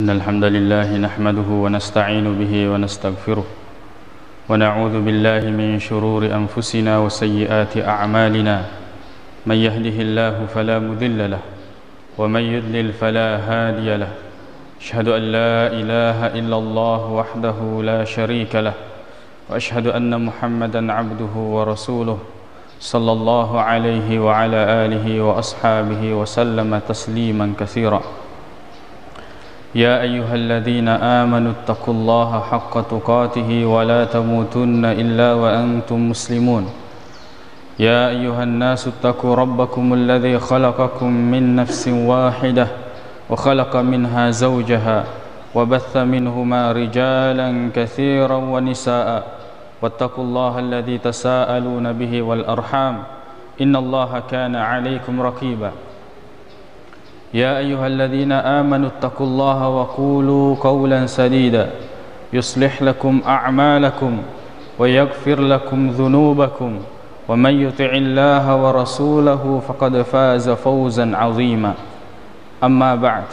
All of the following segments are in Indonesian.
إن الحمد لله نحمده ونستعين به ونستغفره ونعوذ بالله من شرور أنفسنا وسيئات أعمالنا من يهده الله فلا مضل له ومن يضلل فلا هادي له أشهد أن لا إله إلا الله وحده لا شريك له وأشهد أن محمدا عبده ورسوله صلى الله عليه وعلى آله وأصحابه وسلم تسليما كثيرا يا أيها الذين آمنوا اتقوا الله حق تقاته ولا تموتن إلا وأنتم مسلمون يا أيها الناس اتقوا ربكم الذي خلقكم من نفس واحدة وخلق منها زوجها وبث منهما رجالا كثيرا ونساء واتقوا الله الذي تساءلون به والأرحام إن الله كان عليكم رقيبا يا أيها الذين آمنوا اتقوا الله وقولوا قولا سديدا يصلح لكم أعمالكم ويغفر لكم ذنوبكم ومن يطع الله ورسوله فقد فاز فوزا عظيما أما بعد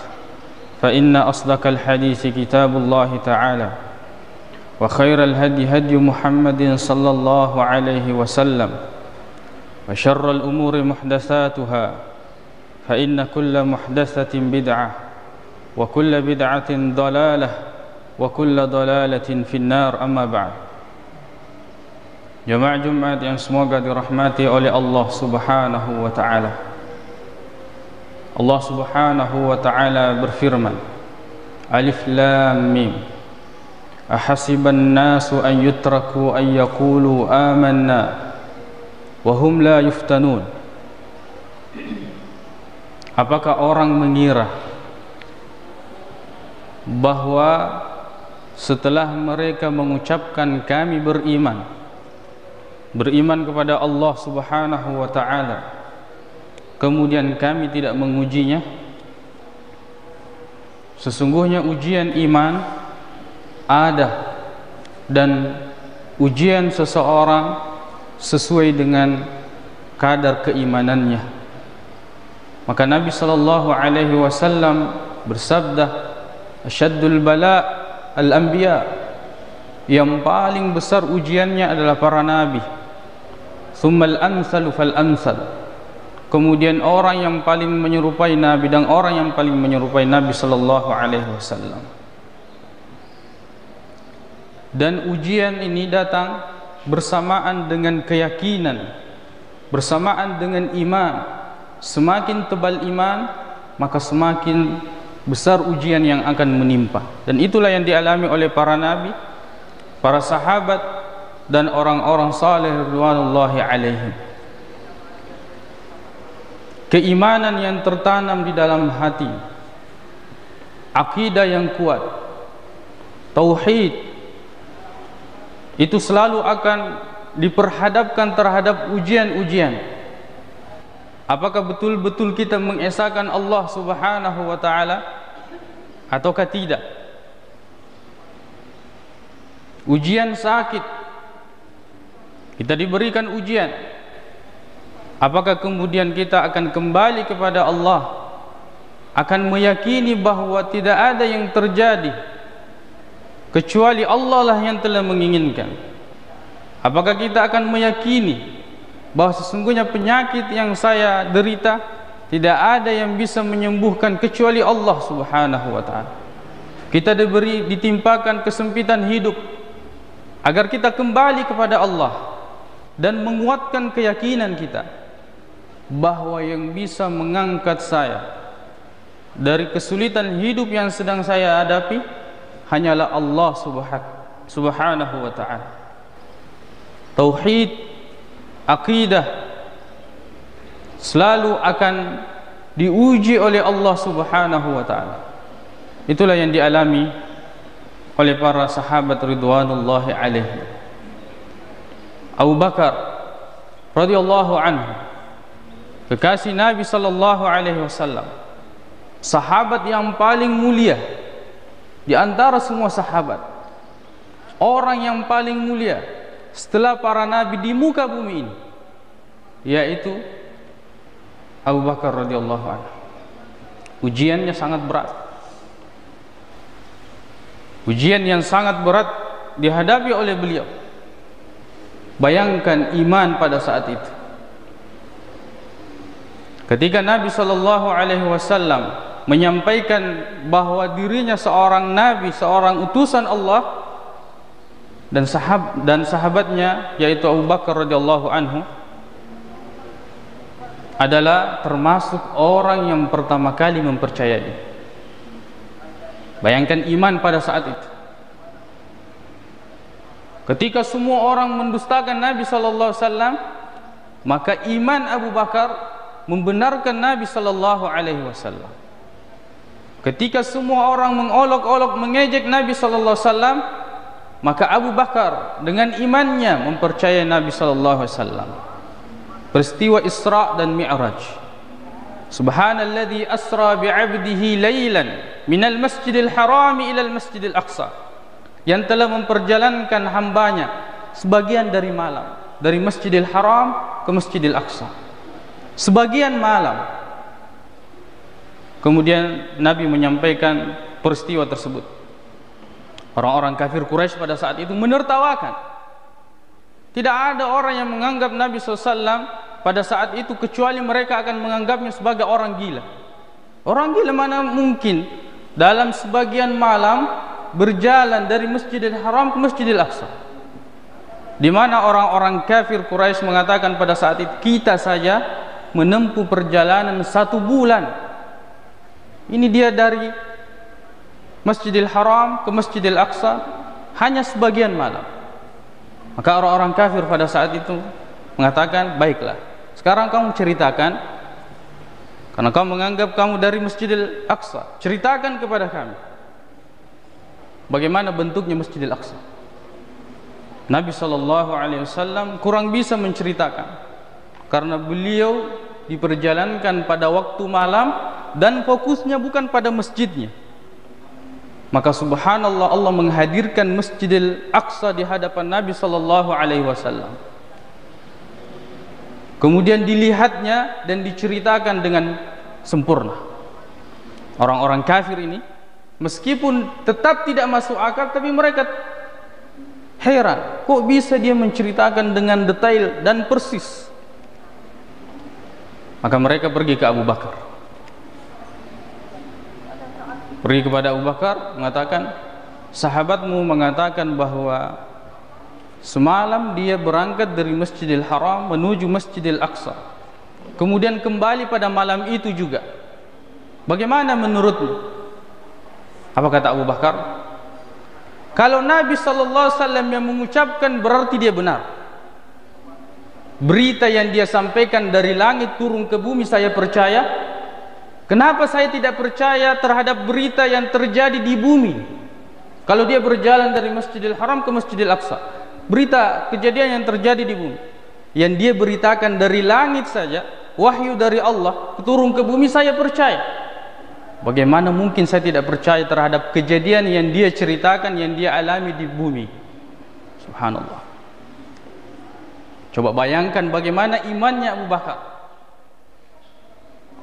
فإن أصدق الحديث كتاب الله تعالى وخير الهدي هدي محمد صلى الله عليه وسلم وشر الأمور محدثاتها فإن كل محدثة بدعة وكل بدعة ضلالة وكل ضلالة في النار أما بعد. Jemaah Jumat yang semoga dirahmati oleh Allah Subhanahu wa taala. Allah Subhanahu wa taala berfirman, Alif Lam Mim. Ahasiban nasu an yutraku an yaqulu amanna wa hum la yuftanun. Apakah orang mengira bahwa setelah mereka mengucapkan kami beriman kepada Allah Subhanahu wa taala, kemudian kami tidak mengujinya? Sesungguhnya ujian iman ada, dan ujian seseorang sesuai dengan kadar keimanannya. Maka Nabi sallallahu alaihi wasallam bersabda, asyaddul bala al-anbiya, yang paling besar ujiannya adalah para nabi. Tsummal amsalu fal amsal, kemudian orang yang paling menyerupai nabi dan orang yang paling menyerupai Nabi sallallahu alaihi wasallam. Dan ujian ini datang bersamaan dengan keyakinan, bersamaan dengan iman. Semakin tebal iman, maka semakin besar ujian yang akan menimpa. Dan itulah yang dialami oleh para nabi, para sahabat, dan orang-orang saleh ridwanullahi alaihim. Keimanan yang tertanam di dalam hati, akidah yang kuat, tauhid, itu selalu akan diperhadapkan terhadap ujian-ujian. Apakah betul-betul kita mengesahkan Allah Subhanahu wa taala ataukah tidak? Ujian sakit, kita diberikan ujian. Apakah kemudian kita akan kembali kepada Allah, akan meyakini bahwa tidak ada yang terjadi kecuali Allah lah yang telah menginginkan? Apakah kita akan meyakini bahwa sesungguhnya penyakit yang saya derita tidak ada yang bisa menyembuhkan kecuali Allah Subhanahu wa taala? Kita ditimpakan kesempitan hidup agar kita kembali kepada Allah dan menguatkan keyakinan kita bahwa yang bisa mengangkat saya dari kesulitan hidup yang sedang saya hadapi hanyalah Allah Subhanahu wa taala. Tauhid, akidah selalu akan diuji oleh Allah Subhanahu wa taala. Itulah yang dialami oleh para sahabat ridwanullahi alaihi. Abu Bakar radhiyallahu anhu, kekasih Nabi sallallahu alaihi wasallam, sahabat yang paling mulia di antara semua sahabat, orang yang paling mulia setelah para nabi di muka bumi ini, yaitu Abu Bakar radhiyallahu anhu. Ujiannya sangat berat. ujian yang sangat berat dihadapi oleh beliau. Bayangkan iman pada saat itu. Ketika Nabi SAW menyampaikan bahwa dirinya seorang nabi, seorang utusan Allah, dan sahabatnya yaitu Abu Bakar radhiyallahu anhu adalah termasuk orang yang pertama kali mempercayai. Bayangkan iman pada saat itu. Ketika semua orang mendustakan Nabi sallallahu alaihi wasallam, maka iman Abu Bakar membenarkan Nabi sallallahu alaihi wasallam. Ketika semua orang mengolok-olok, mengejek Nabi sallallahu alaihi wasallam, maka Abu Bakar dengan imannya mempercayai Nabi sallallahu alaihi wasallam. Peristiwa Isra dan Mi'raj. Subhanalladzi asra bi'abdihi lailan minal masjidil harami ilal masjidil aqsa, yang telah memperjalankan hambanya sebagian dari malam dari Masjidil Haram ke Masjidil Aqsa, sebagian malam. Kemudian Nabi menyampaikan peristiwa tersebut. Orang-orang kafir Quraisy pada saat itu menertawakan. Tidak ada orang yang menganggap Nabi SAW pada saat itu kecuali mereka akan menganggapnya sebagai orang gila. Orang gila mana mungkin dalam sebagian malam berjalan dari Masjidil Haram ke Masjidil Aqsa, di mana orang-orang kafir Quraisy mengatakan pada saat itu, kita saja menempuh perjalanan 1 bulan. Ini dia dari Masjidil Haram ke Masjidil Aqsa hanya sebagian malam. Maka orang-orang kafir pada saat itu mengatakan, baiklah, sekarang kamu ceritakan, karena kamu menganggap kamu dari Masjidil Aqsa, ceritakan kepada kami bagaimana bentuknya Masjidil Aqsa. Nabi SAW kurang bisa menceritakan, karena beliau diperjalankan pada waktu malam dan fokusnya bukan pada masjidnya. Maka subhanallah, Allah menghadirkan Masjidil Aqsa di hadapan Nabi SAW. Kemudian dilihatnya dan diceritakan dengan sempurna. Orang-orang kafir ini meskipun tetap tidak masuk akal, tapi mereka heran, kok bisa dia menceritakan dengan detail dan persis. Maka mereka pergi ke Abu Bakar, pergi kepada Abu Bakar, mengatakan, sahabatmu mengatakan bahwa semalam dia berangkat dari Masjidil Haram menuju Masjidil Aqsa, kemudian kembali pada malam itu juga. Bagaimana menurutmu? Apa kata Abu Bakar? Kalau Nabi SAW yang mengucapkan, berarti dia benar. Berita yang dia sampaikan dari langit turun ke bumi, saya percaya. Kenapa saya tidak percaya terhadap berita yang terjadi di bumi? Kalau dia berjalan dari Masjidil Haram ke Masjidil Aqsa, berita kejadian yang terjadi di bumi, yang dia beritakan dari langit saja, wahyu dari Allah turun ke bumi, saya percaya. Bagaimana mungkin saya tidak percaya terhadap kejadian yang dia ceritakan, yang dia alami di bumi? Subhanallah. Coba bayangkan bagaimana imannya Abu Bakar.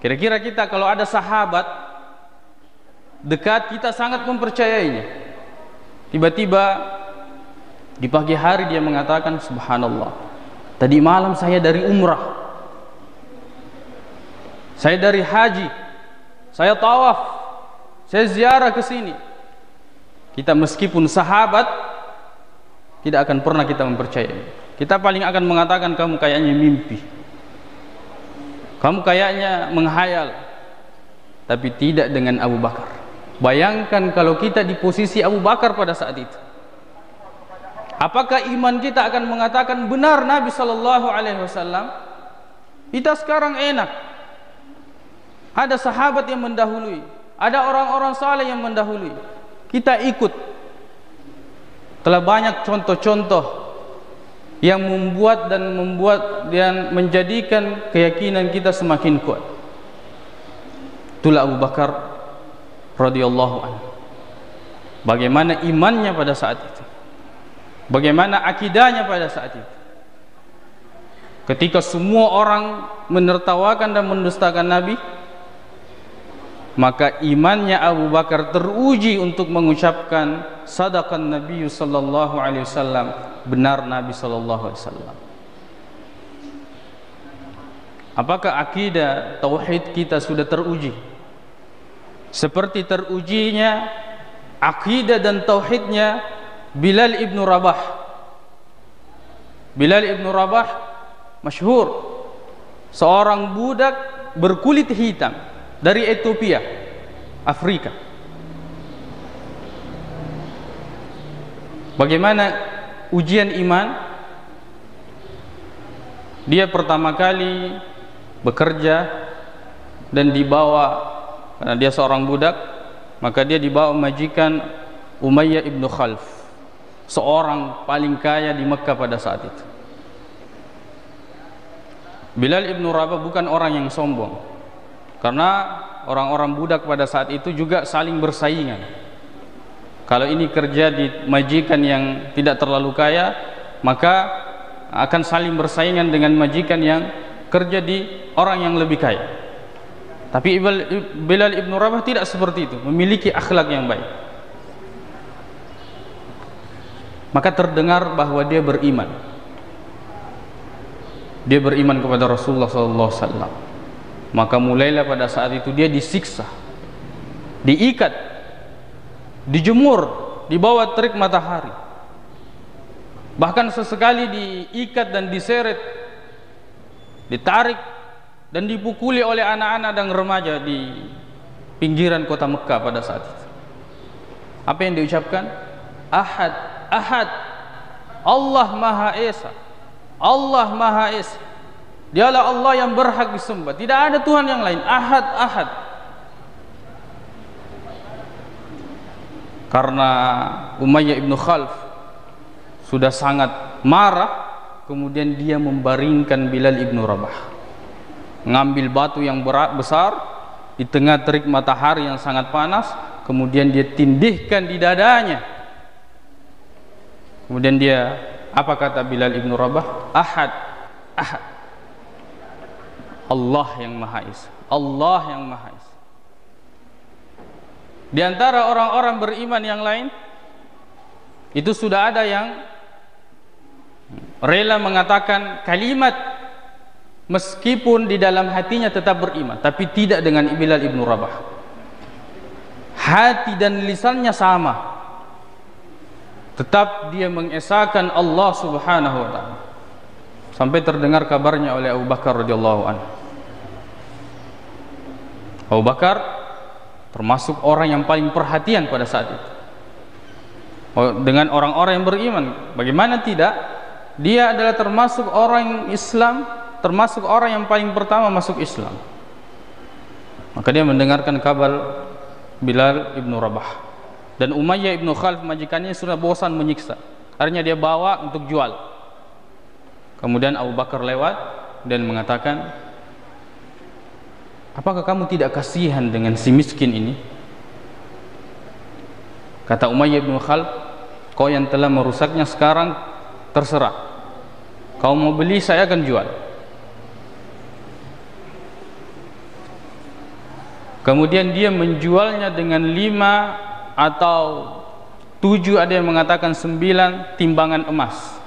Kira-kira kita kalau ada sahabat dekat kita sangat mempercayainya, tiba-tiba di pagi hari dia mengatakan, subhanallah, tadi malam saya dari umrah, saya dari haji, saya tawaf, saya ziarah ke sini. Kita meskipun sahabat, tidak akan pernah kita mempercayai. Kita paling akan mengatakan, kamu kayaknya mimpi, kamu kayaknya menghayal. Tapi tidak dengan Abu Bakar. Bayangkan kalau kita di posisi Abu Bakar pada saat itu, apakah iman kita akan mengatakan benar Nabi SAW? Kita sekarang enak, ada sahabat yang mendahului, ada orang-orang saleh yang mendahului, kita ikut. Telah banyak contoh-contoh yang membuat dan menjadikan keyakinan kita semakin kuat. Itulah Abu Bakar radhiyallahu anhu. Bagaimana imannya pada saat itu, bagaimana akidahnya pada saat itu. Ketika semua orang menertawakan dan mendustakan Nabi, maka imannya Abu Bakar teruji untuk mengucapkan sadaqan Nabi sallallahu alaihi wasallam, benar Nabi sallallahu alaihi wasallam. Apakah akidah tauhid kita sudah teruji seperti terujinya akidah dan tauhidnya Bilal ibn Rabah? Bilal ibn Rabah masyhur, seorang budak berkulit hitam dari Ethiopia, Afrika. Bagaimana ujian iman? Dia pertama kali bekerja dan dibawa, karena dia seorang budak, maka dia dibawa majikan Umayyah ibn Khalaf, seorang paling kaya di Mekah pada saat itu. Bilal ibn Rabah bukan orang yang sombong, karena orang-orang budak pada saat itu juga saling bersaingan. Kalau ini kerja di majikan yang tidak terlalu kaya, maka akan saling bersaingan dengan majikan yang kerja di orang yang lebih kaya. Tapi Bilal ibn Rabah tidak seperti itu, memiliki akhlak yang baik. Maka terdengar bahwa dia beriman. Dia beriman kepada Rasulullah SAW. Maka mulailah pada saat itu dia disiksa, diikat, dijemur di bawah terik matahari, bahkan sesekali diikat dan diseret, ditarik dan dipukuli oleh anak-anak dan remaja di pinggiran kota Mekah pada saat itu. Apa yang diucapkan? Ahad, Ahad, Allah Maha Esa, Allah Maha Esa, dialah Allah yang berhak disembah, tidak ada Tuhan yang lain. Ahad, Ahad. Karena Umayyah ibn Khalaf sudah sangat marah, kemudian dia membaringkan Bilal ibn Rabah, ngambil batu yang besar di tengah terik matahari yang sangat panas, kemudian dia tindihkan di dadanya. Kemudian dia, apa kata Bilal ibn Rabah? Ahad, Ahad, Allah yang Maha Esa, Allah yang Maha Esa. Di antara orang-orang beriman yang lain itu sudah ada yang rela mengatakan kalimat meskipun di dalam hatinya tetap beriman, tapi tidak dengan Bilal ibn Rabah. Hati dan lisannya sama, tetap dia mengesahkan Allah Subhanahu wa ta'ala, sampai terdengar kabarnya oleh Abu Bakar radhiyallahu anhu. Abu Bakar termasuk orang yang paling perhatian pada saat itu dengan orang-orang yang beriman. Bagaimana tidak? Dia adalah termasuk orang Islam, termasuk orang yang paling pertama masuk Islam. Maka dia mendengarkan kabar Bilal ibn Rabah, dan Umayyah ibn Khalaf majikannya sudah bosan menyiksa, akhirnya dia bawa untuk jual. Kemudian Abu Bakar lewat dan mengatakan, apakah kamu tidak kasihan dengan si miskin ini? Kata Umayyah ibn Khalaf, kau yang telah merusaknya, sekarang terserah, kau mau beli saya akan jual. Kemudian dia menjualnya dengan 5 atau 7, ada yang mengatakan 9 timbangan emas.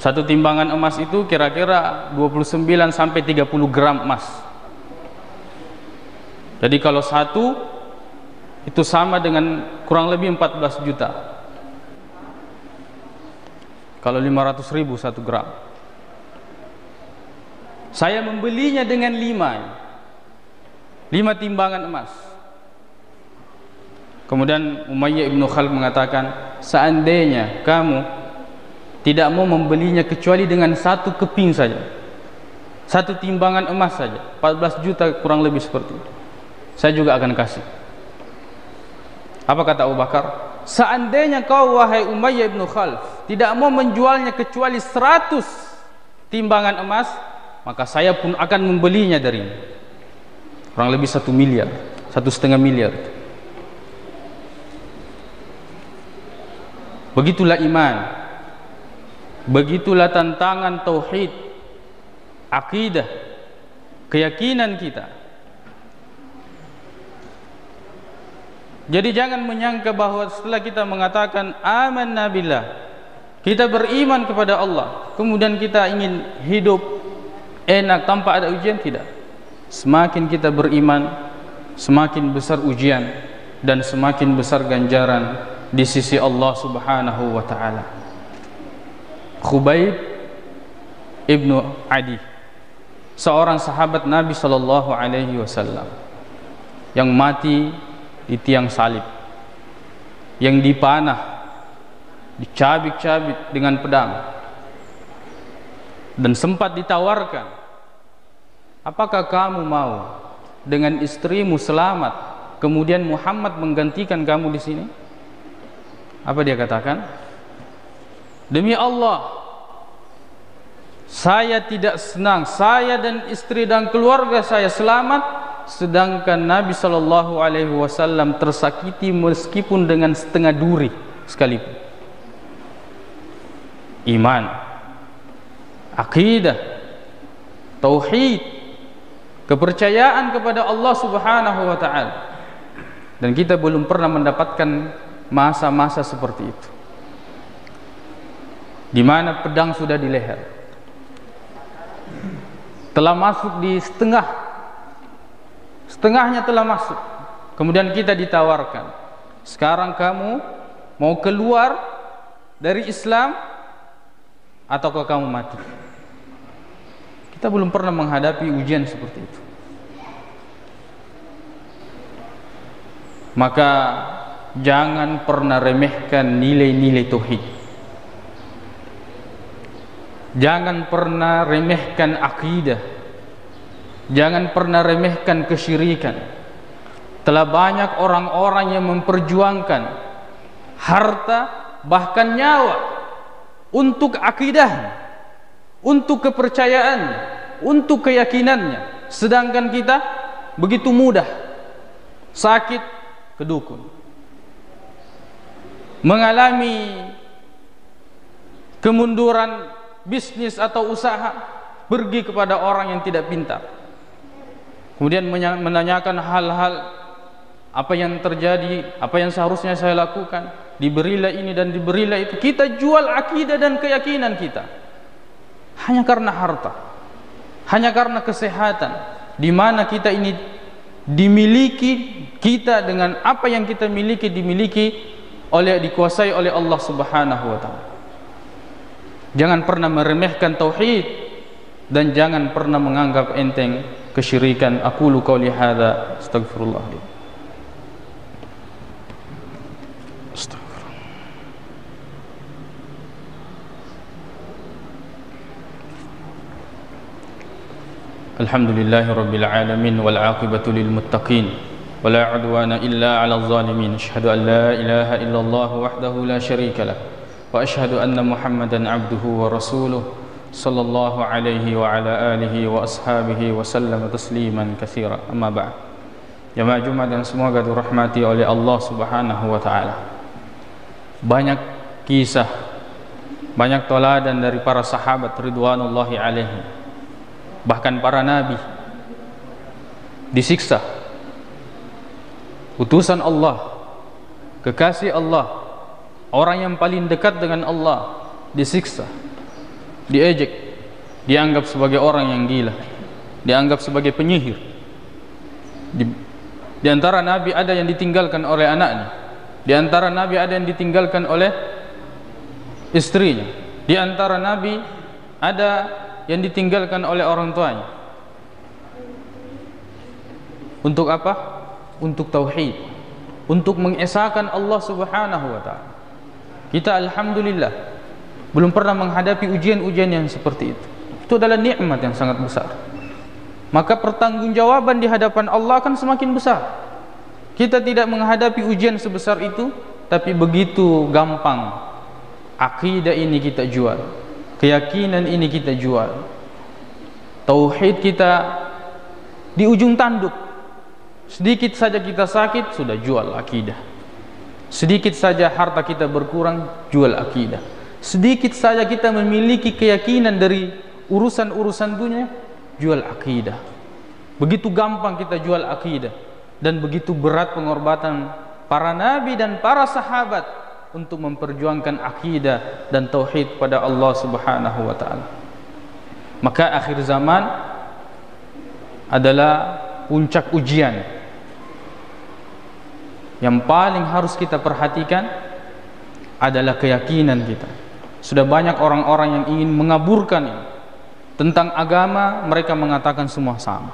Satu timbangan emas itu kira-kira 29 sampai 30 gram emas. Jadi kalau satu itu sama dengan kurang lebih 14 juta. Kalau 500.000 1 gram. Saya membelinya dengan 5 timbangan emas. Kemudian Umayyah ibn Khalaf mengatakan, seandainya kamu tidak mau membelinya kecuali dengan 1 keping saja, 1 timbangan emas saja, 14 juta kurang lebih seperti itu, saya juga akan kasih. Apa kata Abu Bakar? Seandainya kau wahai Umayyah ibn Khalaf tidak mau menjualnya kecuali 100 timbangan emas, maka saya pun akan membelinya darimu. Kurang lebih 1 miliar, 1,5 miliar. Begitulah iman, begitulah tantangan tauhid, akidah, keyakinan kita. Jadi jangan menyangka bahwa setelah kita mengatakan amanna billah, kita beriman kepada Allah, kemudian kita ingin hidup enak tanpa ada ujian. Tidak. Semakin kita beriman, semakin besar ujian dan semakin besar ganjaran di sisi Allah Subhanahu wa taala. Khubayb ibnu Adi, seorang sahabat Nabi sallallahu alaihi wasallam yang mati di tiang salib, yang dipanah, dicabik-cabik dengan pedang, dan sempat ditawarkan, apakah kamu mau dengan istrimu selamat, kemudian Muhammad menggantikan kamu di sini? Apa dia katakan? Demi Allah, saya tidak senang saya dan istri dan keluarga saya selamat, sedangkan Nabi sallallahu alaihi wasallam tersakiti meskipun dengan setengah duri sekalipun. Iman, akidah, tauhid, kepercayaan kepada Allah Subhanahu wa taala. Dan kita belum pernah mendapatkan masa-masa seperti itu, di mana pedang sudah di leher, telah masuk di setengahnya telah masuk, kemudian kita ditawarkan, sekarang kamu mau keluar dari Islam ataukah kamu mati? Kita belum pernah menghadapi ujian seperti itu. Maka jangan pernah remehkan nilai-nilai tauhid. Jangan pernah remehkan akidah. Jangan pernah remehkan kesyirikan. Telah banyak orang-orang yang memperjuangkan harta bahkan nyawa untuk akidahnya, untuk kepercayaannya, untuk keyakinannya, sedangkan kita begitu mudah sakit ke dukun, mengalami kemunduran bisnis atau usaha, pergi kepada orang yang tidak pintar, kemudian menanyakan hal-hal apa yang terjadi, apa yang seharusnya saya lakukan, diberilah ini dan diberilah itu. Kita jual akidah dan keyakinan kita hanya karena harta, hanya karena kesehatan, di mana kita ini dimiliki, kita dengan apa yang kita miliki dikuasai oleh Allah Subhanahu wa taala. Jangan pernah meremehkan tauhid dan jangan pernah menganggap enteng kesyirikan. Aqulu qouli hadza astaghfirullah. Alhamdulillahi rabbil alamin wal aqibatu lil muttaqin wala udwana illa 'alal zalimin. Asyhadu an la ilaha illallah wahdahu la syarika lah wa asyhadu anna Muhammadan 'abduhu wa rasuluh sallallahu alaihi wa ala alihi wa ashabihi wa sallam tasliman katsira. Amma ba'd. Jamaah Jumat yang semoga dirahmati oleh Allah Subhanahu wa taala. Banyak kisah, banyak teladan dari para sahabat ridwanullahi alaihim, bahkan para nabi disiksa. Utusan Allah, kekasih Allah, orang yang paling dekat dengan Allah disiksa, diejek, dianggap sebagai orang yang gila, dianggap sebagai penyihir. Di antara nabi ada yang ditinggalkan oleh anaknya, di antara nabi ada yang ditinggalkan oleh istrinya, di antara nabi ada yang ditinggalkan oleh orang tuanya. Untuk apa? Untuk tauhid, untuk mengesahkan Allah Subhanahu wa taala. Kita alhamdulillah belum pernah menghadapi ujian-ujian yang seperti itu. Itu adalah nikmat yang sangat besar. Maka pertanggungjawaban di hadapan Allah akan semakin besar. Kita tidak menghadapi ujian sebesar itu, tapi begitu gampang akidah ini kita jual, keyakinan ini kita jual, tauhid kita di ujung tanduk. Sedikit saja kita sakit, sudah jual akidah. Sedikit saja harta kita berkurang, jual akidah. Sedikit saja kita memiliki keyakinan dari urusan-urusan dunia, jual akidah. Begitu gampang kita jual akidah, dan begitu berat pengorbanan para nabi dan para sahabat untuk memperjuangkan akidah dan tauhid pada Allah Subhanahu wa taala. Maka akhir zaman adalah puncak ujian. Yang paling harus kita perhatikan adalah keyakinan kita. Sudah banyak orang-orang yang ingin mengaburkan ini. Tentang agama mereka mengatakan semua sama.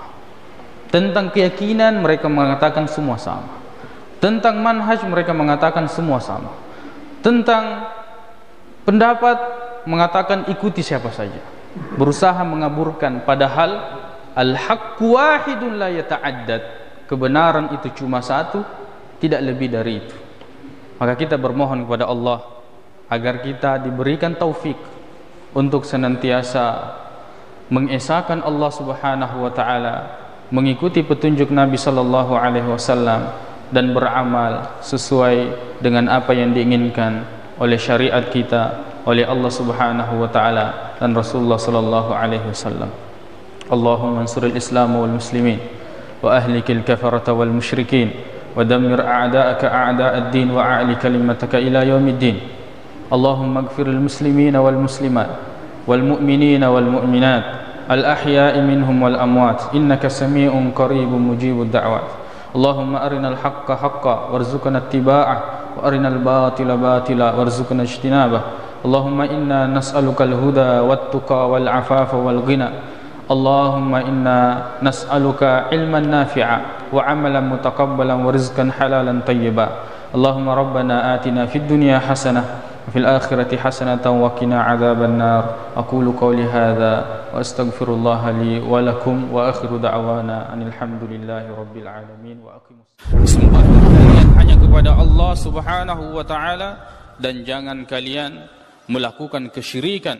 Tentang keyakinan mereka mengatakan semua sama. Tentang manhaj mereka mengatakan semua sama. Tentang pendapat mengatakan ikuti siapa saja. Berusaha mengaburkan, padahal al-haqqu wahidun la yata'addad. Kebenaran itu cuma satu, tidak lebih dari itu. Maka kita bermohon kepada Allah agar kita diberikan taufik untuk senantiasa mengesahkan Allah Subhanahu wa taala, mengikuti petunjuk Nabi sallallahu alaihi wasallam dan beramal sesuai dengan apa yang diinginkan oleh syariat kita, oleh Allah Subhanahu wa taala dan Rasulullah sallallahu alaihi wasallam. Allahumma ansuril Islam wal muslimin wa ahlikil kafarata wal musyrikin wa dammir a'da'aka a'da'ad din wa a'li kalimataka ila yaumiddin. Allahumma ighfiril muslimina wal muslimat wal mu'minina wal mu'minat al ahya'i minhum wal amwat innaka sami'un qaribun mujibud da'wat. Allahumma arinal haqqa haqqa warzuqna ittiba'ah wa arinal batila batila warzuqna ijtinabah. Allahumma inna nas'aluka al-huda wat-tuqa wal-'afafa wal-ghina. Allahumma inna nas'aluka ilman nafi'a wa 'amalan mutaqabbalan wa rizqan halalan tayyiba. Allahumma rabbana atina fid dunya hasanah wa fil akhirati hasanatan wa qina 'adzaban nar. Aqulu qawli hadza wa astaghfirullah li wa lakum wa akhiru da'wana anil hamdulillahi rabbil alamin wa aqimus. Sembah kalian hanya kepada Allah Subhanahu wa taala dan jangan kalian melakukan kesyirikan.